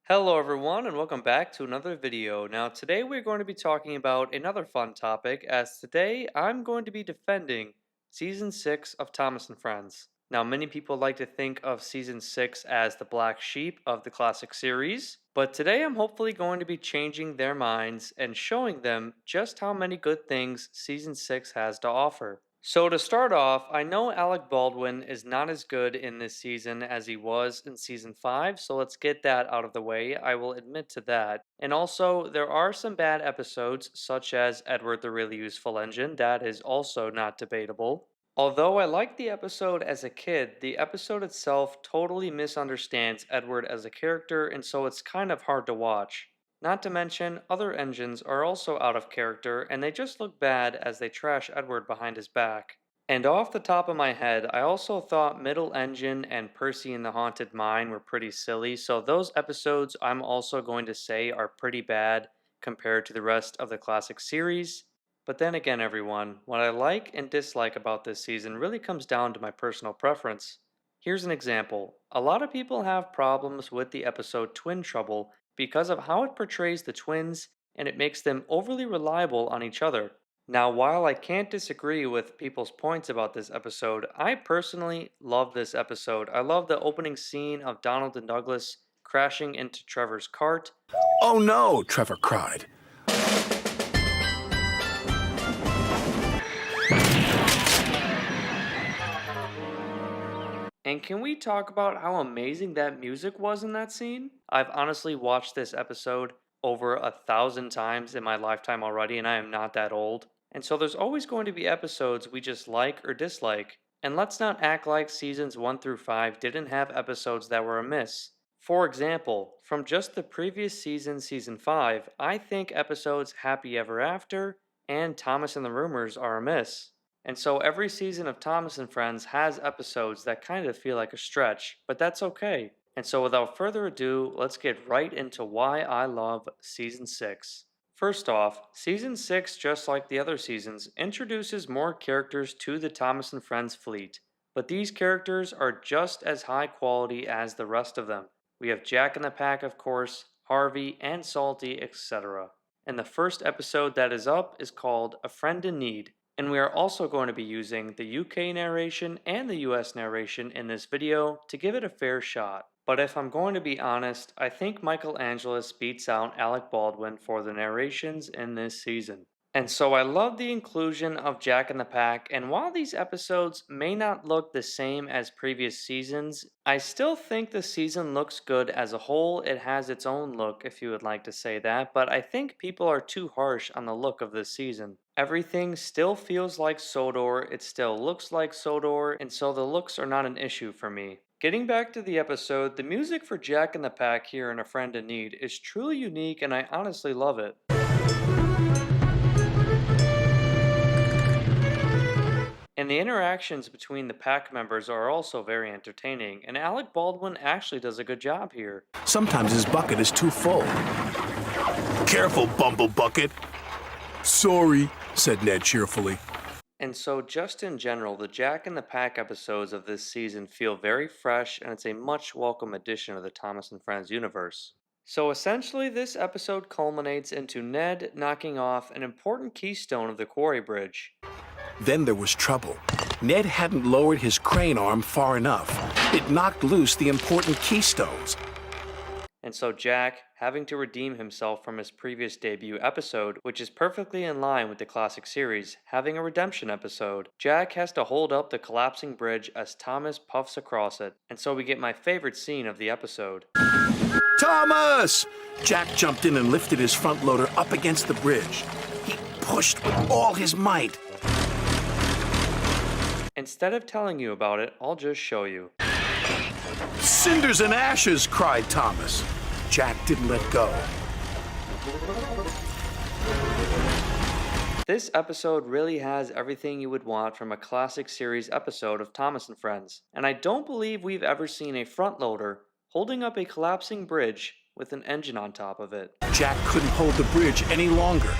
Hello everyone and welcome back to another video. Now today we're going to be talking about another fun topic as today I'm going to be defending Season 6 of Thomas and Friends. Now many people like to think of Season 6 as the black sheep of the classic series, but today I'm hopefully going to be changing their minds and showing them just how many good things Season 6 has to offer. So to start off, I know Alec Baldwin is not as good in this season as he was in season 5, so let's get that out of the way. I will admit to that. And also, there are some bad episodes, such as Edward the Really Useful Engine, that is also not debatable. Although I like the episode as a kid, the episode itself totally misunderstands Edward as a character, and so it's kind of hard to watch. Not to mention, other engines are also out of character and they just look bad as they trash Edward behind his back. And off the top of my head, I also thought Middle Engine and Percy in the Haunted Mine were pretty silly, so those episodes I'm also going to say are pretty bad compared to the rest of the classic series. But then again, everyone, what I like and dislike about this season really comes down to my personal preference. Here's an example. A lot of people have problems with the episode Twin Trouble because of how it portrays the twins and it makes them overly reliable on each other. Now, while I can't disagree with people's points about this episode, I personally love this episode. I love the opening scene of Donald and Douglas crashing into Trevor's cart. Oh no, Trevor cried. And can we talk about how amazing that music was in that scene? I've honestly watched this episode over 1,000 times in my lifetime already, and I am not that old. And so there's always going to be episodes we just like or dislike. And let's not act like seasons 1 through 5 didn't have episodes that were amiss. For example, from just the previous season, season 5, I think episodes Happy Ever After and Thomas and the Rumors are amiss. And so every season of Thomas and Friends has episodes that kind of feel like a stretch, but that's okay. And so without further ado, let's get right into why I love Season 6. First off, Season 6, just like the other seasons, introduces more characters to the Thomas and Friends fleet, but these characters are just as high quality as the rest of them. We have Jack in the Pack, of course, Harvey, and Salty, etc. And the first episode that is up is called A Friend in Need, and we are also going to be using the UK narration and the US narration in this video to give it a fair shot. But if I'm going to be honest, I think Michael Angelis beats out Alec Baldwin for the narrations in this season. And so I love the inclusion of Jack in the Pack, and while these episodes may not look the same as previous seasons, I still think the season looks good as a whole. It has its own look, if you would like to say that, but I think people are too harsh on the look of this season. Everything still feels like Sodor, it still looks like Sodor, and so the looks are not an issue for me. Getting back to the episode, the music for Jack in the Pack here in A Friend in Need is truly unique and I honestly love it. And the interactions between the pack members are also very entertaining, and Alec Baldwin actually does a good job here. Sometimes his bucket is too full. Careful, Bumble Bucket. Sorry, said Ned cheerfully. And so just in general, the Jack in the Pack episodes of this season feel very fresh and it's a much welcome addition to the Thomas and Friends universe. So essentially this episode culminates into Ned knocking off an important keystone of the Quarry Bridge. Then there was trouble. Ned hadn't lowered his crane arm far enough. It knocked loose the important keystones. And so Jack, having to redeem himself from his previous debut episode, which is perfectly in line with the classic series, having a redemption episode, Jack has to hold up the collapsing bridge as Thomas puffs across it. And so we get my favorite scene of the episode. Thomas! Jack jumped in and lifted his front loader up against the bridge. He pushed with all his might. Instead of telling you about it, I'll just show you. Cinders and ashes, cried Thomas. Jack didn't let go. This episode really has everything you would want from a classic series episode of Thomas and Friends, and I don't believe we've ever seen a front loader holding up a collapsing bridge with an engine on top of it. Jack couldn't hold the bridge any longer.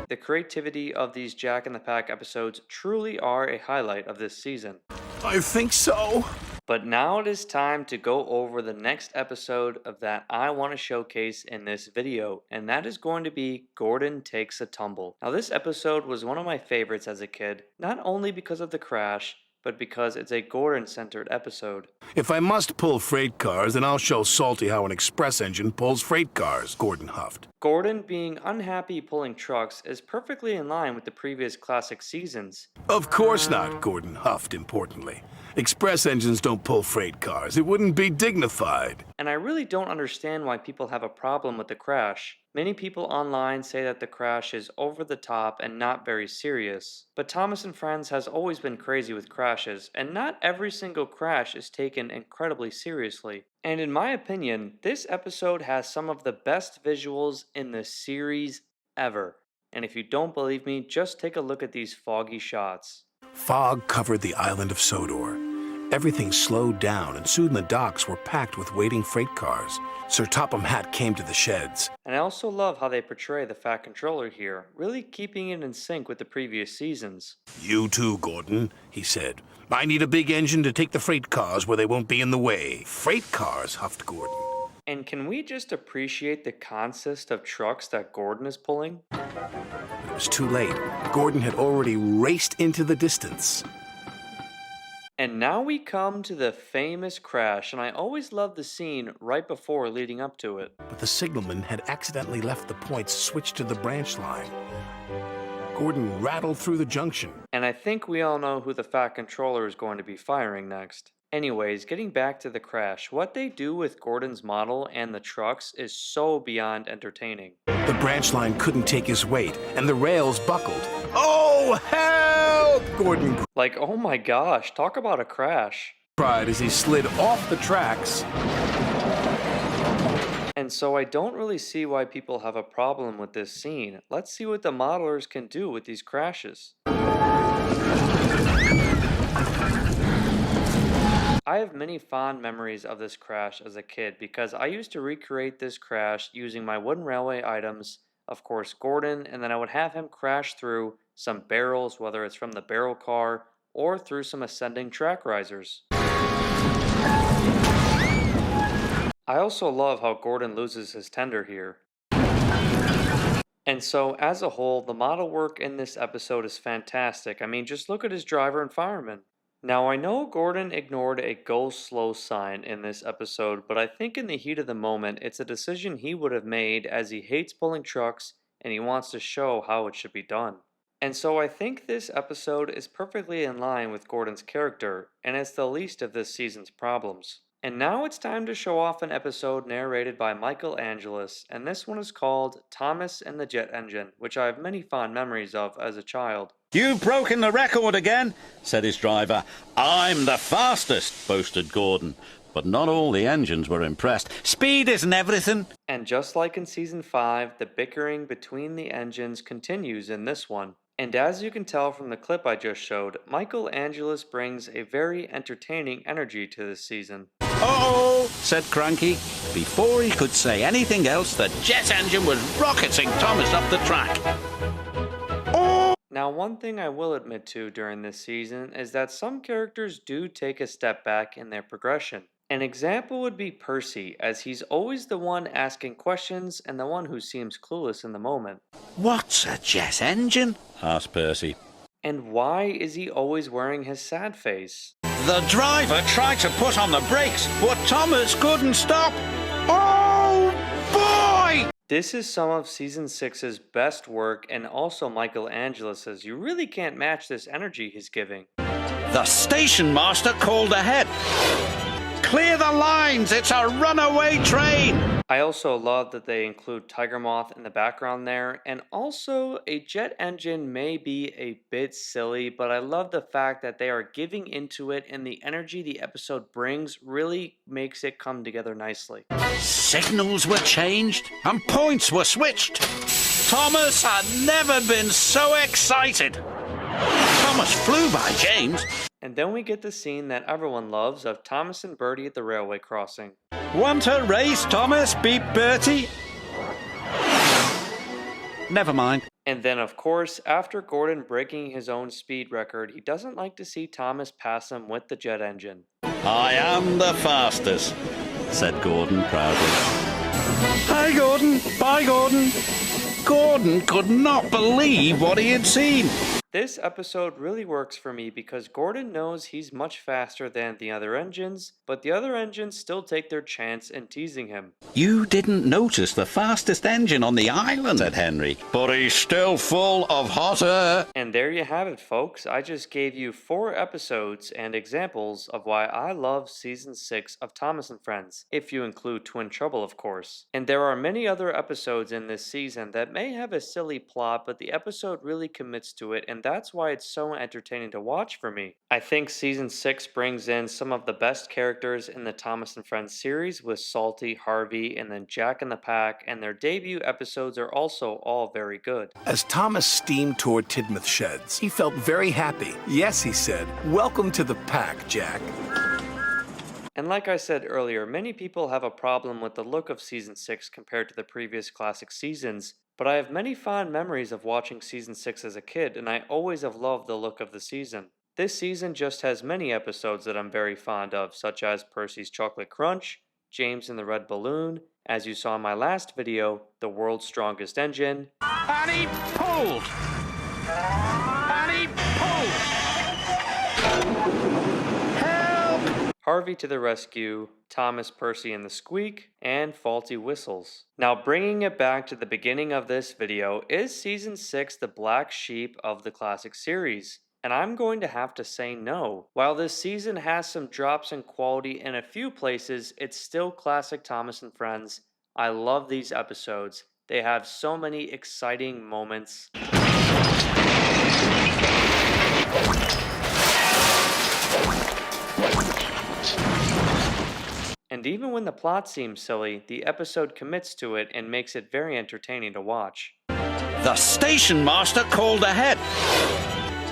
The creativity of these Jack in the Pack episodes truly are a highlight of this season. I think so. But now it is time to go over the next episode of that I want to showcase in this video, and that is going to be Gordon Takes a Tumble. Now this episode was one of my favorites as a kid, not only because of the crash, but because it's a Gordon-centered episode. If I must pull freight cars, then I'll show Salty how an express engine pulls freight cars, Gordon huffed. Gordon being unhappy pulling trucks is perfectly in line with the previous classic seasons. Of course not, Gordon huffed importantly. Express engines don't pull freight cars. It wouldn't be dignified. And I really don't understand why people have a problem with the crash. Many people online say that the crash is over the top and not very serious. But Thomas and Friends has always been crazy with crashes, and not every single crash is taken incredibly seriously. And in my opinion, this episode has some of the best visuals in the series ever. And if you don't believe me, just take a look at these foggy shots. Fog covered the island of Sodor. Everything slowed down, and soon the docks were packed with waiting freight cars. Sir Topham Hatt came to the sheds. And I also love how they portray the Fat Controller here, really keeping it in sync with the previous seasons. You too, Gordon, he said. I need a big engine to take the freight cars where they won't be in the way. Freight cars, huffed Gordon. And can we just appreciate the consist of trucks that Gordon is pulling? It was too late. Gordon had already raced into the distance. And now we come to the famous crash, and I always love the scene right before leading up to it. But the signalman had accidentally left the points switched to the branch line. Gordon rattled through the junction. And I think we all know who the Fat Controller is going to be firing next. Anyways, getting back to the crash, what they do with Gordon's model and the trucks is so beyond entertaining. The branch line couldn't take his weight, and the rails buckled. Oh, help! Gordon Like, oh my gosh, talk about a crash. cried as he slid off the tracks. And so I don't really see why people have a problem with this scene. Let's see what the modelers can do with these crashes. I have many fond memories of this crash as a kid because I used to recreate this crash using my wooden railway items, of course Gordon, and then I would have him crash through some barrels, whether it's from the barrel car or through some ascending track risers. I also love how Gordon loses his tender here. And so, as a whole, the model work in this episode is fantastic. I mean, just look at his driver and fireman. Now, I know Gordon ignored a go slow sign in this episode, but I think in the heat of the moment, it's a decision he would have made as he hates pulling trucks and he wants to show how it should be done. And so I think this episode is perfectly in line with Gordon's character, and it's the least of this season's problems. And now it's time to show off an episode narrated by Michael Angelis, and this one is called Thomas and the Jet Engine, which I have many fond memories of as a child. "You've broken the record again," said his driver. "I'm the fastest," boasted Gordon. But not all the engines were impressed. "Speed isn't everything." And just like in Season 5, the bickering between the engines continues in this one. And as you can tell from the clip I just showed, Michael Angelis brings a very entertaining energy to this season. "Uh-oh," said Cranky. Before he could say anything else, the jet engine was rocketing Thomas up the track. Now, one thing I will admit to during this season is that some characters do take a step back in their progression. An example would be Percy, as he's always the one asking questions and the one who seems clueless in the moment. "What's a jet engine?" asked Percy. And why is he always wearing his sad face? The driver tried to put on the brakes, but Thomas couldn't stop. Oh, boy! This is some of Season 6's best work and also Michael Angelis's. You really can't match this energy he's giving. The station master called ahead. "Clear the lines, it's a runaway train!" I also love that they include Tiger Moth in the background there, and also a jet engine may be a bit silly, but I love the fact that they are giving into it and the energy the episode brings really makes it come together nicely. Signals were changed and points were switched. Thomas had never been so excited. Thomas flew by James. And then we get the scene that everyone loves of Thomas and Bertie at the railway crossing. "Want a race, Thomas?" beeped Bertie. never mind. And then, of course, after Gordon breaking his own speed record, he doesn't like to see Thomas pass him with the jet engine. I am the fastest, said Gordon proudly. Hi, Gordon. Bye, Gordon. Gordon could not believe what he had seen. This episode really works for me because Gordon knows he's much faster than the other engines, but the other engines still take their chance in teasing him. You didn't notice the fastest engine on the island, said Henry. But he's still full of hot air. And there you have it, folks. I just gave you 4 episodes and examples of why I love Season 6 of Thomas and Friends, if you include Twin Trouble, of course. And there are many other episodes in this season that may have a silly plot, but the episode really commits to it, and that's why it's so entertaining to watch for me. I think Season 6 brings in some of the best characters in the Thomas and Friends series with Salty, Harvey, and then Jack in the Pack, and their debut episodes are also all very good. As Thomas steamed toward Tidmouth Sheds, he felt very happy. Yes, he said, "Welcome to the pack, Jack." And like I said earlier, many people have a problem with the look of Season 6 compared to the previous classic seasons, but I have many fond memories of watching Season 6 as a kid, and I always have loved the look of the season. This season just has many episodes that I'm very fond of, such as Percy's Chocolate Crunch, James and the Red Balloon, as you saw in my last video, The World's Strongest Engine, And he pulled. And he pulled. Help! Harvey to the Rescue, Thomas, Percy and the Squeak, and Faulty Whistles. Now bringing it back to the beginning of this video, is Season 6 the black sheep of the classic series? And I'm going to have to say no. While this season has some drops in quality in a few places, it's still classic Thomas and Friends. I love these episodes. They have so many exciting moments. And even when the plot seems silly, the episode commits to it and makes it very entertaining to watch. The station master called ahead.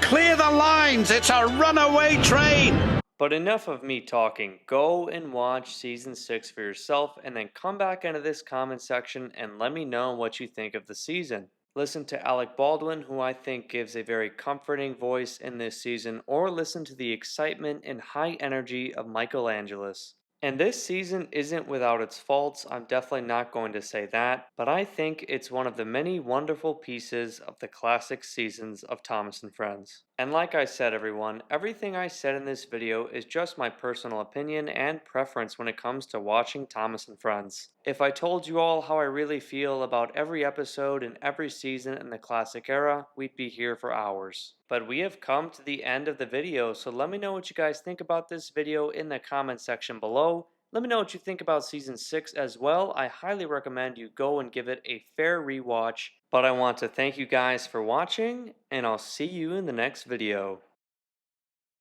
Clear the lines, it's a runaway train. But enough of me talking. Go and watch Season 6 for yourself and then come back into this comment section and let me know what you think of the season. Listen to Alec Baldwin, who I think gives a very comforting voice in this season, or listen to the excitement and high energy of Michael Angelis. And this season isn't without its faults, I'm definitely not going to say that, but I think it's one of the many wonderful pieces of the classic seasons of Thomas and Friends. And like I said everyone, everything I said in this video is just my personal opinion and preference when it comes to watching Thomas and Friends. If I told you all how I really feel about every episode and every season in the classic era, we'd be here for hours. But we have come to the end of the video, so let me know what you guys think about this video in the comment section below. Let me know what you think about Season 6 as well. I highly recommend you go and give it a fair rewatch. But I want to thank you guys for watching, and I'll see you in the next video.